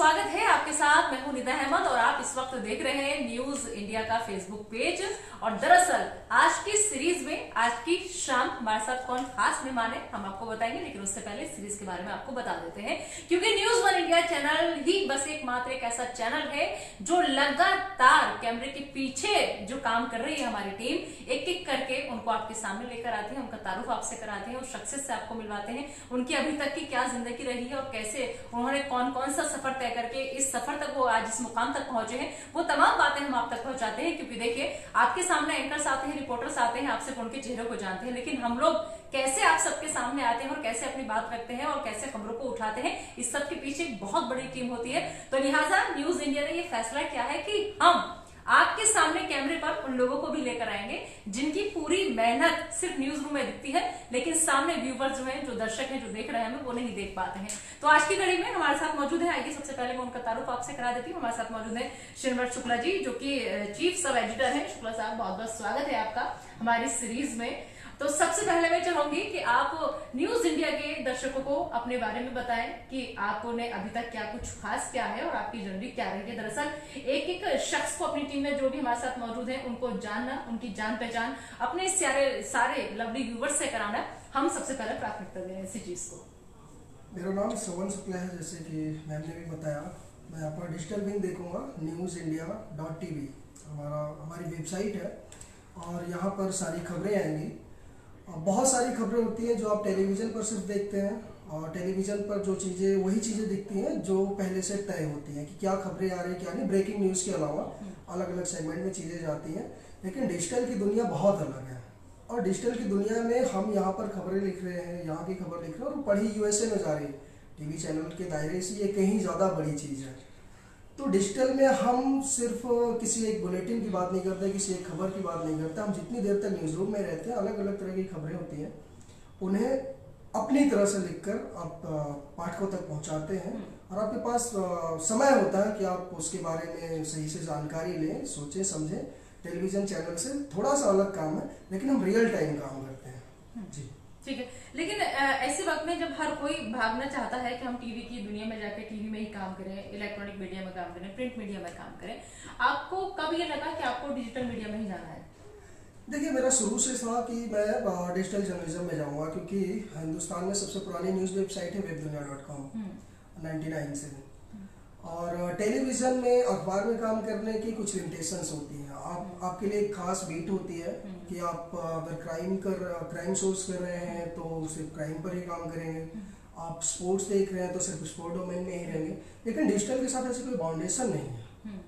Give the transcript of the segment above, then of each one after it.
स्वागत है आपके साथ। मैं हूं निदा अहमद और आप इस वक्त देख रहे हैं न्यूज इंडिया का फेसबुक पेज। और दरअसल आज की सीरीज में आज की शाम हमारे साथ कौन खास मेहमान है हम आपको बताएंगे, लेकिन उससे पहले सीरीज के बारे में आपको बता देते हैं, क्योंकि न्यूज वन इंडिया चैनल ही बस एकमात्र एक ऐसा चैनल है जो लगातार कैमरे के पीछे जो काम कर रही है हमारी टीम, एक एक करके उनको आपके सामने लेकर आती है, उनका तारुफ आपसे कराते हैं और शख्सियत से आपको मिलवाते हैं, उनकी अभी तक की क्या जिंदगी रही है और कैसे उन्होंने कौन कौन सा सफर तय करके इस सफर तक वो आज इस मुकाम तक पहुंचे हैं, वो तमाम बातें हम आप तक पहुंचाते हैं। क्योंकि देखिए, आपके सामने एंकर्स आते हैं, रिपोर्टर्स आते हैं, आप सिर्फ उनके चेहरे को जानते हैं, लेकिन हम लोग कैसे आप सबके सामने आते हैं और कैसे अपनी बात रखते हैं और कैसे खबरों को उठाते हैं, इस सब के पीछे एक बहुत बड़ी टीम होती है। तो लिहाजा न्यूज इंडिया ने ये फैसला किया है कि हम आपके सामने कैमरे पर उन लोगों को भी लेकर आएंगे जिनकी पूरी मेहनत सिर्फ न्यूज रूम में दिखती है, लेकिन सामने व्यूवर्स जो हैं, जो दर्शक हैं, जो देख रहे हैं, वो नहीं देख पाते हैं। तो आज की कड़ी में हमारे साथ मौजूद है, आइए सबसे पहले मैं उनका तारुफ आपसे करा देती हूँ। हमारे साथ मौजूद है श्रीनिवास शुक्ला जी, जो कि चीफ सब एडिटर है। शुक्ला साहब, बहुत बहुत स्वागत है आपका हमारी सीरीज में। तो सबसे पहले मैं चाहूंगी कि आप न्यूज इंडिया के दर्शकों को अपने बारे में बताएं कि आपने अभी तक क्या कुछ खास किया है और आपकी जर्नी क्या रही है। दरअसल एक एक शख्स को अपनी टीम में जो भी हमारे साथ मौजूद है उनको जानना, उनकी जान पहचान अपने सारे लवली व्यूवर्स से कराना हम सबसे पहले प्राथमिकता दें इसी चीज को। मेरा नाम श्रवण शुक्ला है, जैसे कि मैम ने भी बताया। मैं आपका डिजिटल विंग देखूंगा newsindia.tv हमारी वेबसाइट है और यहाँ पर सारी खबरें आएंगी। बहुत सारी खबरें होती हैं जो आप टेलीविज़न पर सिर्फ देखते हैं और टेलीविज़न पर जो चीज़ें वही चीज़ें दिखती हैं जो पहले से तय होती हैं कि क्या खबरें आ रही हैं क्या नहीं। ब्रेकिंग न्यूज़ के अलावा अलग अलग सेगमेंट में चीज़ें जाती हैं, लेकिन डिजिटल की दुनिया बहुत अलग है। और डिजिटल की दुनिया में हम यहाँ पर खबरें लिख रहे हैं, यहाँ की खबर लिख रहे हैं और पढ़ी यूएसए में जा रही है। टीवी चैनल के दायरे से ये कहीं ज़्यादा बड़ी चीज़ है। तो डिजिटल में हम सिर्फ किसी एक बुलेटिन की बात नहीं करते, किसी एक खबर की बात नहीं करते। हम जितनी देर तक न्यूज़ रूम में रहते हैं, अलग अलग तरह की खबरें होती हैं, उन्हें अपनी तरह से लिखकर आप पाठकों तक पहुंचाते हैं और आपके पास समय होता है कि आप उसके बारे में सही से जानकारी लें, सोचें समझें। टेलीविज़न चैनल से थोड़ा सा अलग काम है, लेकिन हम रियल टाइम काम करते हैं। जी ठीक है, लेकिन ऐसे वक्त में जब हर कोई भागना चाहता है कि हम टीवी की दुनिया में जाकर टीवी में ही काम करें, इलेक्ट्रॉनिक मीडिया में काम करें, प्रिंट मीडिया में काम करें, आपको कब ये लगा कि आपको डिजिटल मीडिया में ही जाना है? देखिए, मेरा शुरू से था कि मैं डिजिटल जर्नलिज्म में जाऊंगा, क्योंकि हिंदुस्तान में सबसे पुरानी न्यूज़ वेबसाइट है webdunia.com 99 से। और टेलीविज़न में, अखबार में काम करने की कुछ लिमिटेशंस होती हैं। आपके लिए एक खास बीट होती है कि आप अगर क्राइम शोज कर रहे हैं तो सिर्फ क्राइम पर ही काम करेंगे, आप स्पोर्ट्स देख रहे हैं तो सिर्फ स्पोर्ट डोमेन में ही रहेंगे। लेकिन डिजिटल के साथ ऐसी कोई बाउंडेशन नहीं है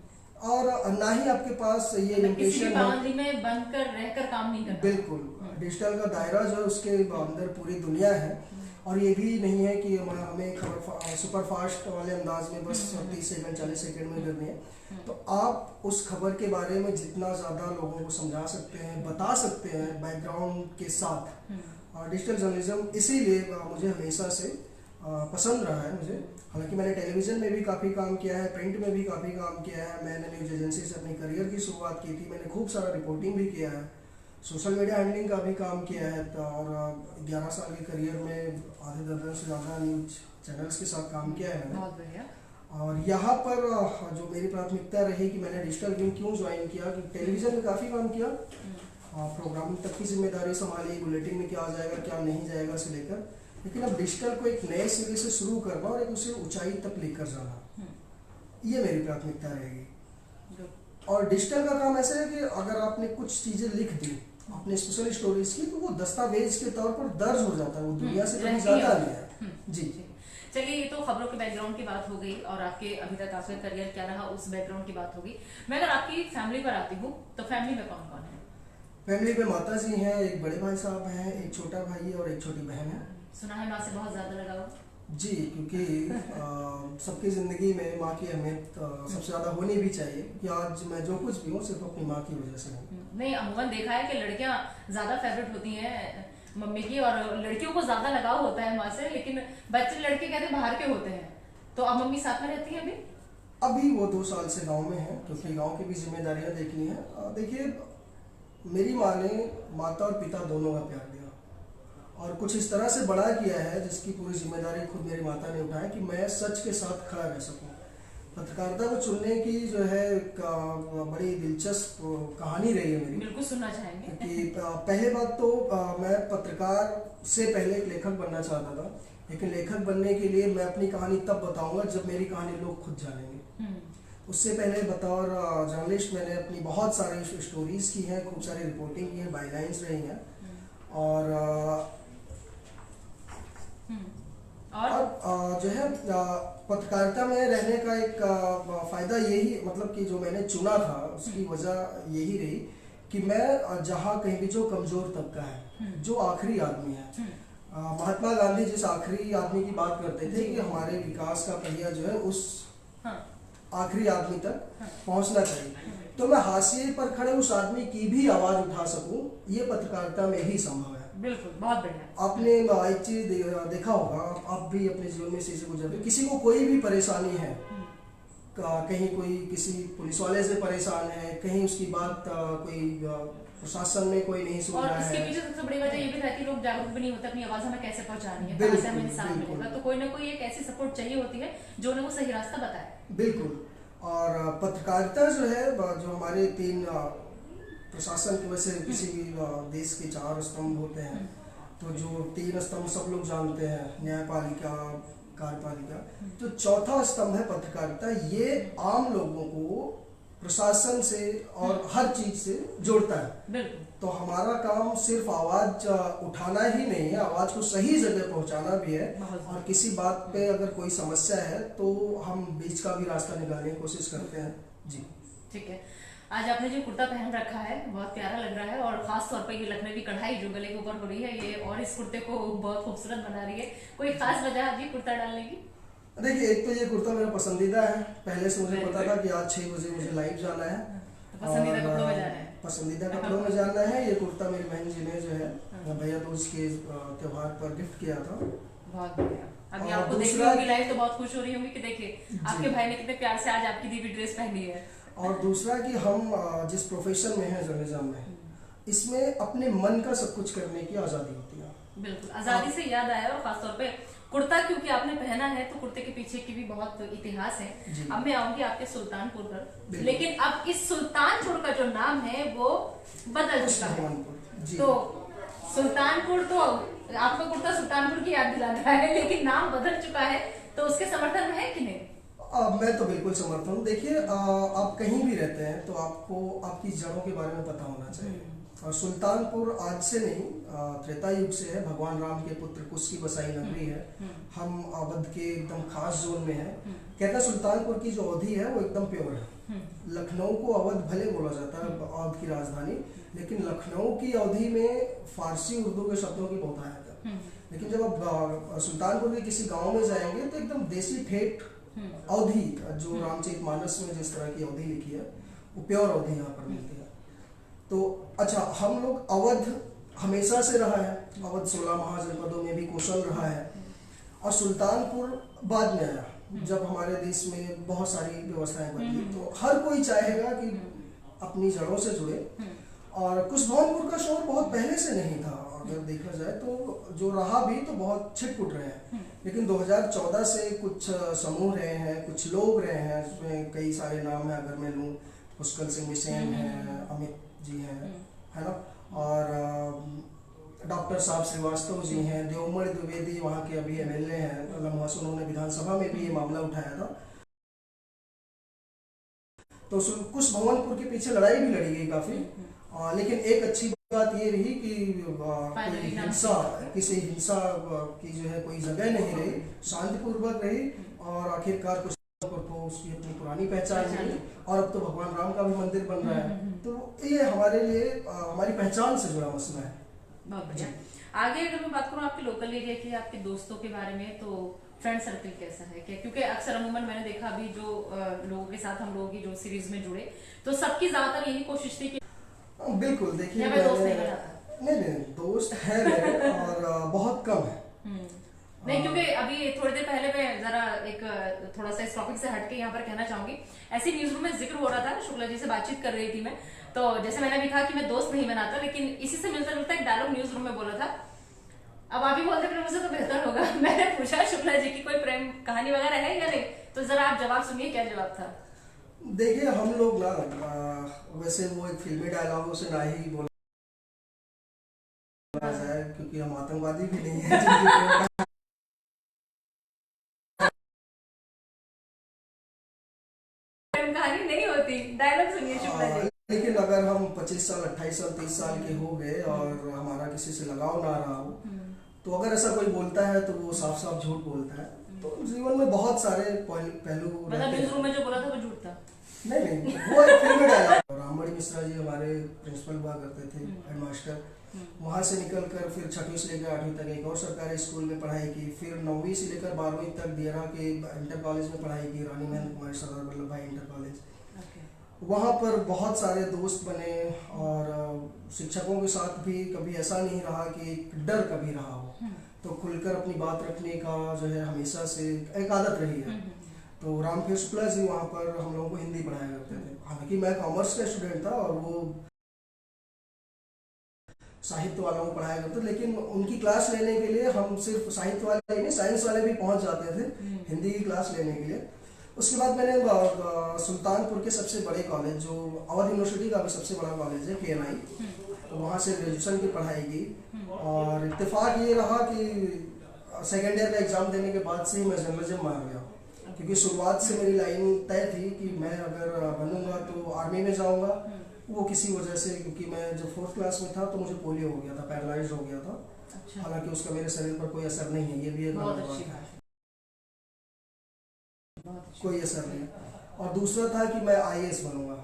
और ना ही आपके पास ये लिमिटेशन बाउंड्री में बंद कर रहकर काम नहीं करना। बिल्कुल, डिजिटल का दायरा जो है उसके अंदर पूरी दुनिया है। और ये भी नहीं है कि हमें खबर सुपर फास्ट वाले अंदाज में बस 30 सेकंड 40 सेकंड में करनी है। तो आप उस खबर के बारे में जितना ज़्यादा लोगों को समझा सकते हैं, बता सकते हैं बैकग्राउंड के साथ। डिजिटल जर्नलिज्म इसीलिए मुझे हमेशा से पसंद रहा है। मुझे, हालांकि मैंने टेलीविज़न में भी काफ़ी काम किया है, प्रिंट में भी काफ़ी काम किया है। मैंने न्यूज़ एजेंसी से अपनी करियर की शुरुआत की थी, मैंने खूब सारा रिपोर्टिंग भी किया है, सोशल मीडिया हैंडलिंग का भी काम किया है। और 11 साल के करियर में आधे दर्जन से ज़्यादा न्यूज चैनल्स के साथ काम किया है मैंने। बहुत बढ़िया। और यहाँ पर जो मेरी प्राथमिकता रही कि मैंने डिजिटल विंग क्यों ज्वाइन किया, कि टेलीविज़न में काफ़ी काम किया, प्रोग्रामिंग तक की जिम्मेदारी संभाली, बुलेटिन में क्या आ जाएगा क्या नहीं जाएगा से लेकर, लेकिन अब डिजिटल को एक नए सिरे से शुरू करना और एक उसे ऊंचाई तक लेकर जाना, ये मेरी प्राथमिकता रहेगी। और डिजिटल का काम ऐसा है कि अगर आपने कुछ चीज़ें लिख दी, आपने स्पेशल स्टोरीज की, तो वो दस्तावेज के तौर पर दर्ज हो जाता है, वो दुनिया से कहीं ज़्यादा नहीं है। जी चलिए, ये तो खबरों के बैकग्राउंड की बात हो गई और आपके अभी तक आपका करियर क्या रहा उस बैकग्राउंड की बात होगी। मैं अगर आपकी फैमिली पर आती हूँ तो फैमिली में कौन कौन है? फैमिली में माता जी हैं, एक बड़े भाई साहब हैं, एक छोटा भाई है और एक छोटी बहन है। सुना है माँ से बहुत ज्यादा लगाव? जी, क्योंकि सबकी ज़िंदगी में माँ की अहमियत सबसे ज़्यादा होनी भी चाहिए कि आज मैं जो कुछ भी हूँ सिर्फ अपनी माँ की वजह से हूँ। नहीं, अमूमन देखा है कि लड़कियां ज्यादा फेवरेट होती हैं मम्मी की और लड़कियों को ज्यादा लगाव होता है माँ से, लेकिन बच्चे लड़के कहते हैं बाहर के होते हैं। तो अब मम्मी साथ में रहती है अभी वो 2 साल से गांव में है, क्योंकि गांव की भी जिम्मेदारियां देखनी है। देखिए, मेरी माँ ने माता और पिता दोनों का प्यार दिया और कुछ इस तरह से बड़ा किया है जिसकी पूरी जिम्मेदारी खुद मेरी माता ने उठाई कि मैं सच के साथ खड़ा रह सकूं। पत्रकारिता को चुनने की जो है एक बड़ी दिलचस्प कहानी रही है मेरी। बिल्कुल सुनना चाहेंगे। कि पहले बात तो मैं पत्रकार से पहले एक लेखक बनना चाहता था, लेकिन लेखक बनने के लिए मैं अपनी कहानी तब बताऊंगा जब मेरी कहानी लोग खुद जानेंगे। उससे पहले बतौर जर्नलिस्ट मैंने अपनी बहुत सारी स्टोरीज की हैं, खूब सारी रिपोर्टिंग की है, बाईलाइंस रही हैं। और जो है पत्रकारिता में रहने का एक फायदा यही, मतलब कि जो मैंने चुना था उसकी वजह यही रही कि मैं जहाँ कहीं भी जो कमजोर तबका है, जो आखिरी आदमी है, महात्मा गांधी जिस आखिरी आदमी की बात करते थे कि हमारे विकास का पहिया जो है उस आखिरी आदमी तक पहुंचना चाहिए, तो मैं हाशिए पर खड़े उस आदमी की भी आवाज उठा सकूं, ये पत्रकारिता में ही संभव है। बिल्कुल, बहुत बढ़िया। आपने एक चीज देखा होगा, आप भी अपने जीवन में इसी से गुजर, किसी को कोई भी परेशानी है, कहीं कोई किसी पुलिस वाले से परेशान है, कहीं उसकी बात कोई प्रशासन में कोई नहीं सुन रहा है। और इसके पीछे सबसे बड़ी वजह ये भी रहती है लोग जागरूक भी नहीं होते अपनी आवाज हमें कैसे पहुंचानी है, कहां से हमें इंसान मिलेगा, तो कोई ना कोई एक ऐसी सपोर्ट चाहिए होती है जो उन्हें वो सही रास्ता बताए। बिल्कुल। और पत्रकारिता जो है, जो हमारे तीन प्रशासन की वजह से किसी भी देश के 4 स्तंभ होते हैं, तो जो 3 स्तंभ सब लोग जानते हैं, न्यायपालिका, कार्यपालिका, तो चौथा स्तंभ है पत्रकारिता। ये आम लोगों को प्रशासन से और हर चीज से जोड़ता है। तो हमारा काम सिर्फ आवाज उठाना ही नहीं है, आवाज को सही जगह पहुंचाना भी है। और किसी बात पे अगर कोई समस्या है तो हम बीच का भी रास्ता निकालने की कोशिश करते हैं। जी ठीक है। आज आपने जो कुर्ता पहन रखा है बहुत प्यारा लग रहा है, और खास तौर पर ये लखनवी कढ़ाई जो गले के ऊपर हो रही है ये और इस कुर्ते को बहुत खूबसूरत बना रही है। कोई खास वजह है जी कुर्ता डालने की? देखिए, एक तो ये कुर्ता मेरा पसंदीदा है, पहले से मुझे पता था कि आज 6 बजे मुझे लाइव जाना है, तो पसंदीदा कपड़ों में जाना है। पसंदीदा कपड़ों में जाना है। ये कुर्ता मेरी बहन जी ने जो है भैया दूज के त्योहार पर गिफ्ट किया था। बहुत बढ़िया। अभी आपको देख रही होंगी लाइव तो बहुत खुश हो रही होंगी कि देखिए आपके भाई ने कितने प्यार से आज आपकी दी हुई ड्रेस पहनी है। और दूसरा कि हम जिस प्रोफेशन में है जर्नलिज्म में, इसमें अपने मन का सब कुछ करने की आजादी होती है। बिल्कुल, आजादी से याद आया, और खासतौर पे कुर्ता क्योंकि आपने पहना है तो कुर्ते के पीछे की भी बहुत इतिहास है। अब मैं आऊंगी आपके सुल्तानपुर पर, लेकिन अब इस सुल्तानपुर का जो नाम है वो बदल चुका है। तो सुल्तानपुर तो आपका कुर्ता सुल्तानपुर की याद दिला रहा है, लेकिन नाम बदल चुका है, तो उसके समर्थन में है कि नहीं? मैं तो बिल्कुल समर्थन हूँ। देखिए, आप कहीं भी रहते हैं तो आपको आपकी जड़ों के बारे में पता होना चाहिए। और सुल्तानपुर आज से नहीं, त्रेता युग से है। भगवान राम के पुत्र कुश की बसाई नगरी है। हम अवध के एकदम खास जोन में है। कहते हैं सुल्तानपुर की जो अवधि है वो एकदम प्योर है। लखनऊ को अवध भले बोला जाता है, अवध की राजधानी, लेकिन लखनऊ की अवधि में फारसी उर्दू के शब्दों की बहुत आया था। लेकिन जब आप सुल्तानपुर के किसी गाँव में जाएंगे तो एकदम देसी ठेठ अवधि, जो रामचरितमानस में जिस तरह की अवधि लिखी है वो प्योर अवधि यहाँ पर मिलती है। तो अच्छा, हम लोग अवध हमेशा से रहा है, अवध 16 महाजनपदों में भी कुशल रहा है, और सुल्तानपुर बाद में आया जब हमारे देश में बहुत सारी व्यवस्थाएं बदली। तो हर कोई चाहेगा कि अपनी जड़ों से जुड़े, और कुशभवनपुर का शोर बहुत पहले से नहीं था। अगर देखा जाए तो जो रहा भी तो बहुत छिटपुट रहे हैं, लेकिन 2014 से कुछ समूह रहे हैं, कुछ लोग रहे हैं, उसमें कई सारे नाम है। अगर मैं लूँ, पुष्कर सिंह बिसेन है, अमित जी हैं, है ना, और डॉक्टर साहब श्रीवास्तव जी हैं, देवमणि द्विवेदी वहाँ के अभी MLA हैं, लम्हा उन्होंने विधानसभा में भी ये मामला उठाया था। तो कुशभवनपुर के पीछे लड़ाई भी लड़ी गई काफी, लेकिन एक अच्छी बात ये रही कि किसी हिंसा की जो है कोई जगह नहीं रही, शांतिपूर्वक रही, और आखिरकार कुशभवनपुर को उसकी अपनी पुरानी पहचान मिली, और अब तो भगवान राम का भी मंदिर बन रहा है। तो ये हमारे लिए हमारी पहचान से जुड़ा मसला है। बहुत बढ़िया। आगे अगर मैं बात करूँ आपके लोकल एरिया की, आपके दोस्तों के बारे में, तो फ्रेंड सर्कल कैसा है क्या? क्योंकि अक्सर अमूमन मैंने देखा अभी जो लोगों के साथ हम लोगों की जो सीरीज में जुड़े, तो सबकी ज्यादातर यही कोशिश थी कि बिल्कुल, देखिए नहीं दोस्त है मेरे, और बहुत कम है। नहीं, क्योंकि अभी थोड़ी देर पहले मैं जरा एक थोड़ा सा इस टॉपिक से हटके यहाँ पर कहना चाहूंगी, ऐसी न्यूज रूम में जिक्र हो रहा था, शुक्ला जी से बातचीत कर रही थी मैं, तो जैसे मैंने भी कहा कि मैं दोस्त नहीं बनाता, लेकिन इसी से मिलता जुलता एक डायलॉग न्यूज रूम में बोला था, अब आप ही बोलते फिर मुझसे तो बेहतर होगा। मैंने पूछा शुक्ला जी की कोई प्रेम कहानी वगैरह है या नहीं, तो जरा आप जवाब सुनिए क्या जवाब था। देखिए हम लोग ना वैसे वो एक फिल्मी डायलॉगों से ना ही बोला जाए, क्योंकि हम आतंकवादी भी नहीं है जिनकी प्रेम कहानी नहीं होती, डायलॉग सुनिए शुक्ला जी। लेकिन अगर हम 25 साल 28 साल 30 साल के हो गए और हमारा किसी से लगाव ना रहा हो, तो अगर ऐसा कोई बोलता है तो वो साफ साफ झूठ बोलता है। तो जीवन में बहुत सारे पहलू मतलब न्यूज रूम में जो बोला था वो झूठ था। नहीं वो एक फिल्मी डायलॉग। रामबड़ी मिश्रा जी हमारे प्रिंसिपल हुआ करते थे, हेडमास्टर। वहाँ से निकलकर फिर 6वीं से लेकर 8वीं तक एक और सरकारी स्कूल में पढ़ाई की, फिर 9वीं से लेकर 12वीं तक दियरा के इंटर कॉलेज में पढ़ाई की, रानी महेंद्र कुमारी सरदार वल्लभ भाई इंटर कॉलेज। वहाँ पर बहुत सारे दोस्त बने और शिक्षकों के साथ भी कभी ऐसा नहीं रहा कि एक डर कभी रहा हो, तो खुलकर अपनी बात रखने का जो है हमेशा से एक आदत रही है। तो रामखेर शुक्ला जी वहाँ पर हम लोगों को हिंदी पढ़ाया करते थे। हालांकि मैं कॉमर्स का स्टूडेंट था और वो साहित्य वालों को पढ़ाया करते, लेकिन उनकी क्लास लेने के लिए हम सिर्फ साहित्य वाले नहीं साइंस वाले भी पहुंच जाते थे हिंदी की क्लास लेने के लिए। उसके बाद मैंने सुल्तानपुर के सबसे बड़े कॉलेज जो अवध यूनिवर्सिटी का भी सबसे बड़ा कॉलेज है KNI, तो वहाँ से ग्रेजुएशन की पढ़ाई की। और इत्तेफाक ये रहा कि सेकेंड ईयर का एग्ज़ाम देने के बाद से ही मैं जर्नलिज्म में आ गया, क्योंकि शुरुआत से मेरी लाइन तय थी कि मैं अगर बनूंगा तो आर्मी में जाऊंगा। वो किसी वजह से, क्योंकि मैं जब 4th क्लास में था तो मुझे पोलियो हो गया था, पैरालाइज हो गया था। अच्छा। हालांकि उसका मेरे शरीर पर कोई असर नहीं है, ये भी एक बहुत गलत अच्छी बात है, बात। कोई असर नहीं। और दूसरा था कि मैं IAS बनूंगा,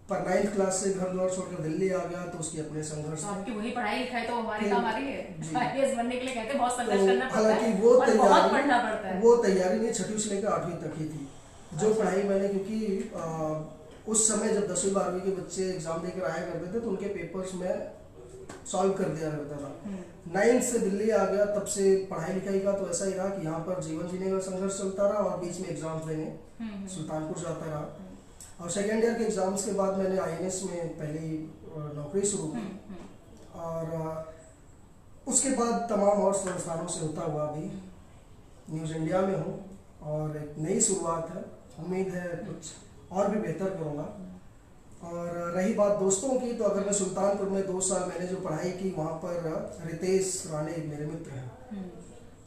पर 9th क्लास से घर द्वार छोड़कर दिल्ली आ गया, तो उसकी अपने संघर्ष तो आपकी वही पढ़ाई लिखाई तो हमारे काम आ रही है। जी। IAS बनने के लिए कहते हैं बहुत संघर्ष तो करना पड़ता हालांकि है वो और बहुत पढ़ना पड़ता है। वो तैयारी नहीं 6वीं से लेकर 8वीं तक ही थी जो पढ़ाई मैंने, क्योंकि उस समय जब 10वीं 12वीं के बच्चे एग्जाम देकर आया करते थे तो उनके पेपर्स में सॉल्व कर दिया करता था। 9th से दिल्ली आ गया, तब से पढ़ाई लिखाई का तो ऐसा ही रहा कि यहाँ पर जीवन जीने का संघर्ष चलता रहा और बीच में एग्जाम्स देने सुल्तानपुर जाता रहा। और सेकेंड ईयर के एग्जाम्स के बाद मैंने INS में पहली नौकरी शुरू की और उसके बाद तमाम और संस्थानों से होता हुआ अभी न्यूज़ इंडिया में हूँ और एक नई शुरुआत है। उम्मीद है कुछ और भी बेहतर करूँगा। और रही बात दोस्तों की, तो अगर मैं सुल्तानपुर में 2 साल मैंने जो पढ़ाई की, वहाँ पर रितेश राणे मेरे मित्र हैं,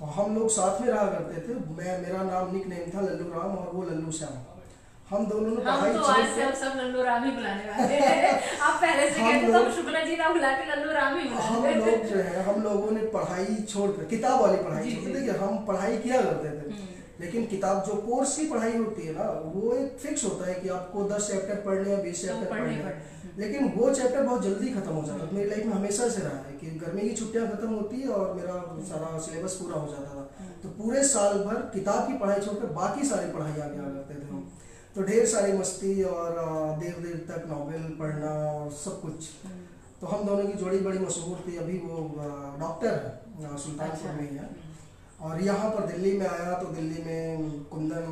तो हम लोग साथ में रहा करते थे। मेरा नाम निक नेम था लल्लू राम और वो लल्लू श्याम। हम दोनों ने पढ़ाई तो आज से सब लल्लू राम ही बुलाने वाले हैं। आप पहले से कहते तो शुक्ला जी ना बुला के लल्लू राम ही बुलाते। हम लोगों ने पढ़ाई छोड़कर, किताब वाली पढ़ाई छोड़कर, देखिए हम पढ़ाई किया करते थे, लेकिन किताब जो कोर्स की पढ़ाई होती है ना, वो एक फिक्स होता है कि आपको 10 चैप्टर पढ़ने या 20 चैप्टर पढ़ने हैं, लेकिन वो चैप्टर बहुत जल्दी खत्म हो जाता है। मेरी लाइफ में हमेशा से रहा है कि गर्मी की छुट्टियां खत्म होती है और मेरा सारा सिलेबस पूरा हो जाता था, तो पूरे साल भर किताब की पढ़ाई छोड़कर बाकी सारी पढ़ाई आगे आ करते थे हम। तो ढेर सारी मस्ती और देर देर तक नॉवेल पढ़ना और सब कुछ। तो हम दोनों की जोड़ी बड़ी मशहूर थी। अभी वो डॉक्टर है, सुल्तानपुर में ही है। और यहाँ पर दिल्ली में आया तो दिल्ली में कुंदन,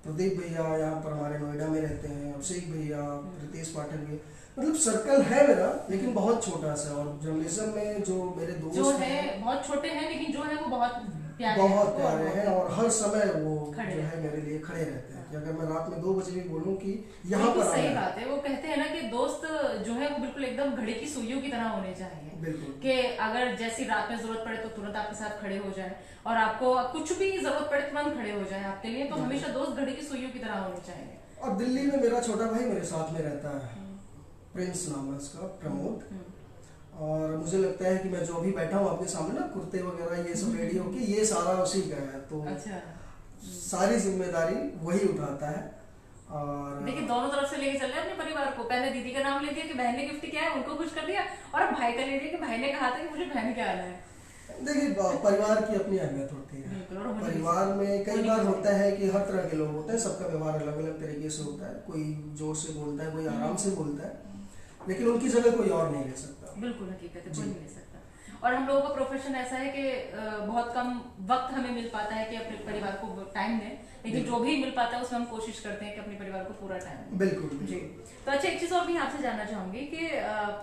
प्रदीप भैया यहाँ पर हमारे नोएडा में रहते हैं, अभिषेक भैया, रितेश पाठक भैया, मतलब सर्कल है मेरा, लेकिन बहुत छोटा सा। और जर्नलिज्म में जो मेरे दोस्त जो है बहुत छोटे हैं, लेकिन जो है वो बहुत प्यारे हैं और हर समय वो जो है मेरे लिए खड़े रहते हैं। कि अगर मैं रात में 2 बजे भी बोलूं कि यहाँ पर सही बात है। वो कहते हैं ना कि दोस्त जो है वो बिल्कुल एकदम घड़ी की सुइयों की तरह होने चाहिए, बिल्कुल, कि अगर जैसी रात में जरूरत पड़े तो तुरंत आपके साथ खड़े हो जाए और आपको कुछ भी जरूरत पड़े तुरंत खड़े हो जाए आपके लिए। तो हमेशा दोस्त घड़ी की सुइयों की तरह होने चाहिए। और दिल्ली में मेरा छोटा भाई मेरे साथ में रहता है, प्रिंस नाम है उसका, प्रमोद। और मुझे लगता है कि मैं जो भी बैठा हूँ आपके सामने ना, कुर्ते वगैरह ये सब रेडी होके, ये सारा उसी का है। तो अच्छा। सारी जिम्मेदारी वही उठाता है। और देखिए दोनों तरफ से लेके चल रहे हैं अपने परिवार को। पहले दीदी का नाम ले दिया कि बहन ने गिफ्ट किया है, उनको खुश कर दिया, और अब भाई का ले दिया कि भाई ने कहा था कि मुझे बहन क्या आना है। देखिए परिवार की अपनी अहमियत होती है। परिवार में कई बार होता है कि हर तरह के लोग होते हैं, सबका व्यवहार अलग अलग तरीके से होता है। कोई जोर से बोलता है, कोई आराम से बोलता है, लेकिन उनकी जगह कोई और नहीं ले सकता। बिल्कुल हकीकत है, कोई नहीं ले सकता। और हम लोगों का प्रोफेशन ऐसा है कि बहुत कम वक्त हमें मिल पाता है कि अपने परिवार को टाइम दें, लेकिन जो भी मिल पाता है उसमें हम कोशिश करते हैं कि अपने परिवार को पूरा टाइम दें। बिल्कुल जी। तो अच्छा, एक चीज और भी आपसे जानना चाहूंगी कि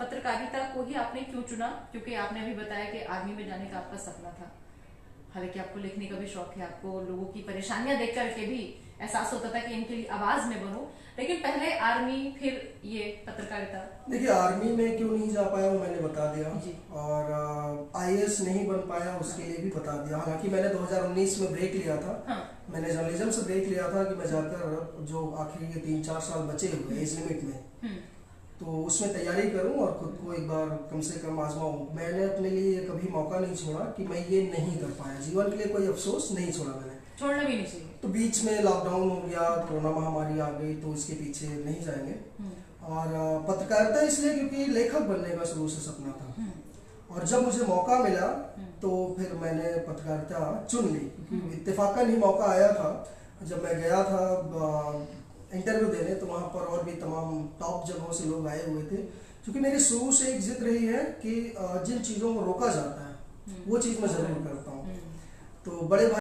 पत्रकारिता को ही आपने क्यों चुना? क्योंकि आपने अभी बताया कि आर्मी में जाने का आपका सपना था, हालांकि आपको लिखने का भी शौक है, आपको लोगों की परेशानियां देख करके भी एहसास होता था कि इनके लिए आवाज में बनूं, लेकिन पहले आर्मी फिर ये पत्रकारिता। देखिए, आर्मी में क्यों नहीं जा पाया वो मैंने बता दिया, जी। और आईएएस नहीं बन पाया उसके लिए भी बता दिया। हालांकि मैंने 2019 में ब्रेक लिया था। हाँ। मैंने जर्नलिज्म से ब्रेक लिया था कि मैं जाकर जो आखिरी ये 3-4 साल बचे हुए एज लिमिट में, तो उसमें तैयारी करूं और खुद को एक बार कम से कम आजमाऊं। मैंने अपने लिए ये कभी मौका नहीं छोड़ा कि मैं ये नहीं कर पाया, जीवन के लिए कोई अफसोस नहीं छोड़ा मैंने। छोड़ना भी नहीं चाहिए। तो बीच में लॉकडाउन हो गया, कोरोना महामारी आ गई, तो इसके पीछे नहीं जाएंगे। और पत्रकारिता इसलिए क्योंकि लेखक बनने का शुरू से सपना था, और जब मुझे मौका मिला तो फिर मैंने पत्रकारिता चुन ली, क्योंकि इत्तेफाकन ही मौका आया था। जब मैं गया था इंटरव्यू देने, तो वहाँ पर और भी तमाम टॉप जगहों से लोग आए हुए थे, क्योंकि मेरी शुरू से एक जिद रही है कि जिन चीज़ों को रोका जाता है वो चीज़ मैं ज़रूर करता हूँ। तो बड़े भाई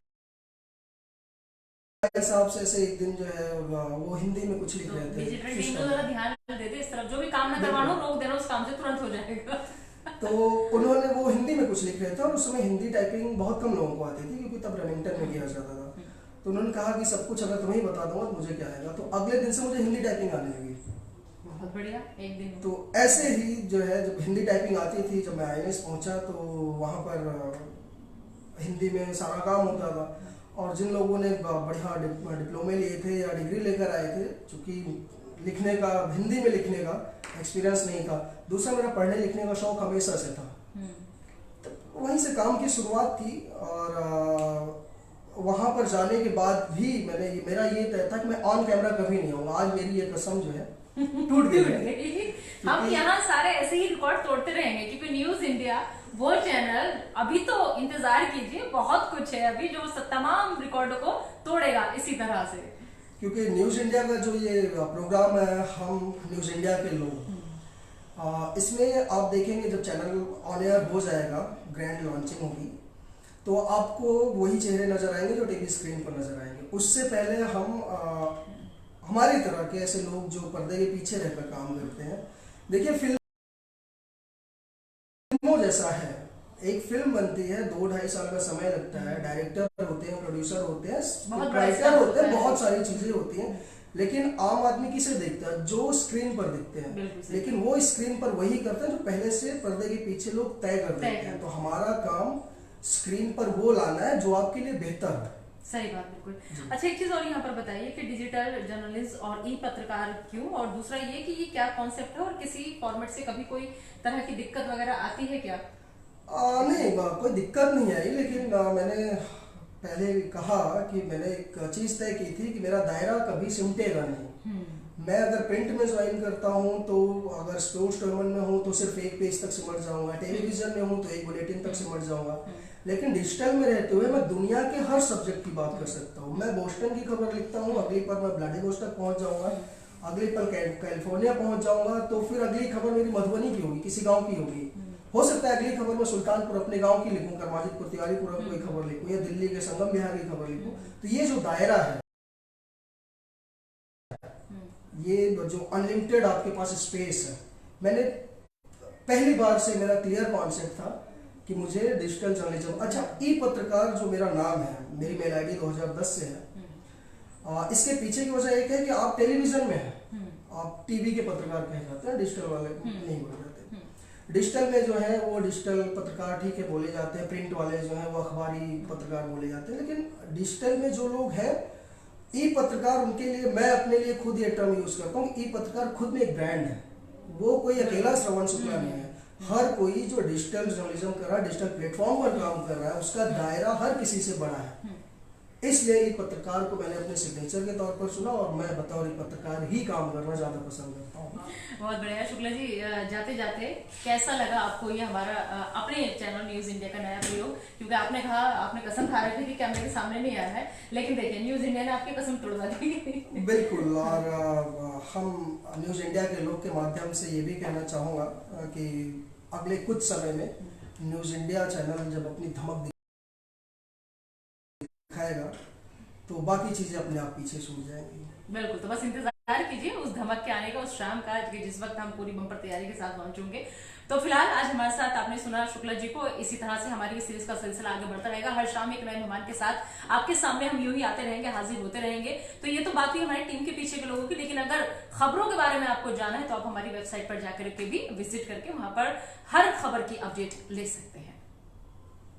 साहब से ऐसे एक दिन जो है वो हिंदी में कुछ लिख रहे थे, डिजिटल टीम को जरा ध्यान दे दे इस तरफ, जो भी काम ना करवाना रोक देना, उस काम से तुरंत हो जाएगा। तो उन्होंने वो हिंदी में कुछ लिख रहे थे, और उस समय हिंदी टाइपिंग बहुत कम लोगों को आती थी, क्योंकि तब रेमिंगटन में किया जाता था। तो उन्होंने कहा कि सब कुछ अगर तुम्हें बता दूंगा तो मुझे क्या आएगा। तो अगले दिन से मुझे हिंदी टाइपिंग आने लगी। बहुत बढ़िया, एक दिन। तो ऐसे ही जो है, जब हिंदी टाइपिंग आती थी, जब मैं आईएएस पहुंचा तो वहाँ पर हिंदी में सारा काम होता था। और जिन लोगों ने बढ़िया डिप्लोमे लिए थे या डिग्री लेकर आए थे, चूँकि लिखने का, हिंदी में लिखने का एक्सपीरियंस नहीं था, दूसरा मेरा पढ़ने लिखने का शौक हमेशा से था, तो वहीं से काम की शुरुआत थी। और वहाँ पर जाने के बाद भी मेरा ये तय था कि मैं ऑन कैमरा कभी नहीं आऊँगा। आज मेरी ये कसम जो है टूट गई। हम यहाँ सारे ऐसे ही रिकॉर्ड तोड़ते रहेंगे, क्योंकि न्यूज इंडिया वो चैनल, अभी तो इंतजार कीजिए, बहुत कुछ है अभी जो तमाम रिकॉर्डों को तोड़ेगा इसी तरह से। क्योंकि न्यूज इंडिया का जो ये प्रोग्राम है, हम न्यूज इंडिया के लोग, इसमें आप देखेंगे जब चैनल ऑन एयर हो जाएगा, ग्रैंड लॉन्चिंग होगी, तो आपको वही चेहरे नजर आएंगे जो टीवी स्क्रीन पर नजर आएंगे। उससे पहले हम हमारी तरह के ऐसे लोग जो पर्दे के पीछे रहकर काम करते हैं, देखिए फिल्मों जैसा है, एक फिल्म बनती है 2-2.5 साल का समय लगता है, डायरेक्टर होते हैं, प्रोड्यूसर होते हैं, राइटर होते हैं, बहुत सारी चीजें होती हैं, लेकिन आम आदमी किसे देखता है? जो स्क्रीन पर दिखते हैं। लेकिन वो स्क्रीन पर वही करते हैं जो पहले से पर्दे के पीछे लोग तय कर देते हैं। तो हमारा काम स्क्रीन पर वो लाना है जो आपके लिए बेहतर है। सही बात, बिल्कुल। अच्छा, एक चीज और यहाँ पर बताइए कि डिजिटल जर्नलिस्ट और ई पत्रकार क्यों, और दूसरा ये कि ये क्या कॉन्सेप्ट है, और किसी फॉर्मेट से कभी कोई तरह की दिक्कत वगैरह आती है क्या? नहीं, कोई दिक्कत नहीं आई, लेकिन मैंने पहले कहा कि मैंने एक चीज तय की थी कि मेरा दायरा कभी सिमटेगा नहीं। मैं अगर प्रिंट में ज्वाइन करता हूँ तो अगर स्पोर्ट्स टूर्नामेंट में हूँ तो सिर्फ एक पेज तक सिमट जाऊंगा, टेलीविजन में हूँ तो एक बुलेटिन तक सिमट जाऊंगा, लेकिन डिजिटल में रहते हुए मैं दुनिया के हर सब्जेक्ट की बात कर सकता हूँ। मैं बोस्टन की खबर लिखता हूँ, अगली पर मैं व्लादिवोस्टोक पहुंच जाऊंगा, अगली पर कैलिफोर्निया पहुंच जाऊंगा, तो फिर अगली खबर मेरी मधुबनी की होगी, किसी गाँव की होगी। हो सकता है अगली खबर में सुल्तानपुर अपने गांव की लिखूं, करमाजितपुर तिवारीपुरम कोई खबर लिखूं, या दिल्ली के संगम विहार की खबर लिखूं। तो ये जो दायरा है, ये जो अनलिमिटेड आपके पास स्पेस है, मैंने पहली बार से मेरा क्लियर कॉन्सेप्ट था कि मुझे डिजिटल जर्नलिज्म, अच्छा ई पत्रकार जो मेरा नाम है, मेरी मेल आईडी 2010 से है। इसके पीछे की वजह एक है कि आप टेलीविजन में हैं, आप टीवी के पत्रकार कहे जाते हैं, डिजिटल वाले नहीं बोले जाते। डिजिटल में जो है वो डिजिटल पत्रकार ठीक है बोले जाते हैं, प्रिंट वाले जो है वो अखबारी पत्रकार बोले जाते हैं, लेकिन डिजिटल में जो लोग हैं ई पत्रकार, उनके लिए मैं अपने लिए खुद ये टर्म यूज करता हूँ। ई पत्रकार खुद में एक ब्रांड है, वो कोई अकेला श्रवण शुक्ला नहीं है। हर कोई जो डिजिटल जर्नलिज्म कर रहा है, डिजिटल प्लेटफॉर्म पर काम कर रहा है, उसका दायरा हर किसी से बड़ा है। इसलिए एक पत्रकार को मैंने अपने सिग्नेचर के तौर पर चुना, और मैं बतौर एक पत्रकार ही काम करना ज्यादा पसंद करता हूँ। बहुत बढ़िया। शुक्ला जी, जाते जाते कैसा लगा आपको ये हमारा अपने चैनल न्यूज इंडिया का नया प्रयोग? क्योंकि आपने कहा, आपने कसम खा रखी थी कि कैमरे के सामने नहीं आया है, लेकिन देखिए न्यूज इंडिया ने आपकी कसम तोड़वा दी। बिल्कुल, और हम न्यूज इंडिया के लोग के माध्यम से ये भी कहना चाहूँगा कि अगले कुछ समय में न्यूज़ इंडिया चैनल जब अपनी धमक दिखाएगा तो बाकी चीज़ें अपने आप पीछे छूट जाएंगी। बिल्कुल, तो बस इंतजार कीजिए उस धमक के आने का, उस शाम का, कि जिस वक्त हम पूरी बम्पर तैयारी के साथ पहुंचेंगे। तो फिलहाल आज हमारे साथ आपने सुना शुक्ला जी को। इसी तरह से हमारी ये सीरीज का सिलसिला आगे बढ़ता रहेगा। हर शाम एक नए मेहमान के साथ आपके सामने हम यूं ही आते रहेंगे, हाजिर होते रहेंगे। तो ये तो बात हुई हमारी टीम के पीछे के लोगों की, लेकिन अगर खबरों के बारे में आपको जाना है तो आप हमारी वेबसाइट पर जाकर के भी विजिट करके वहां पर हर खबर की अपडेट ले सकते हैं।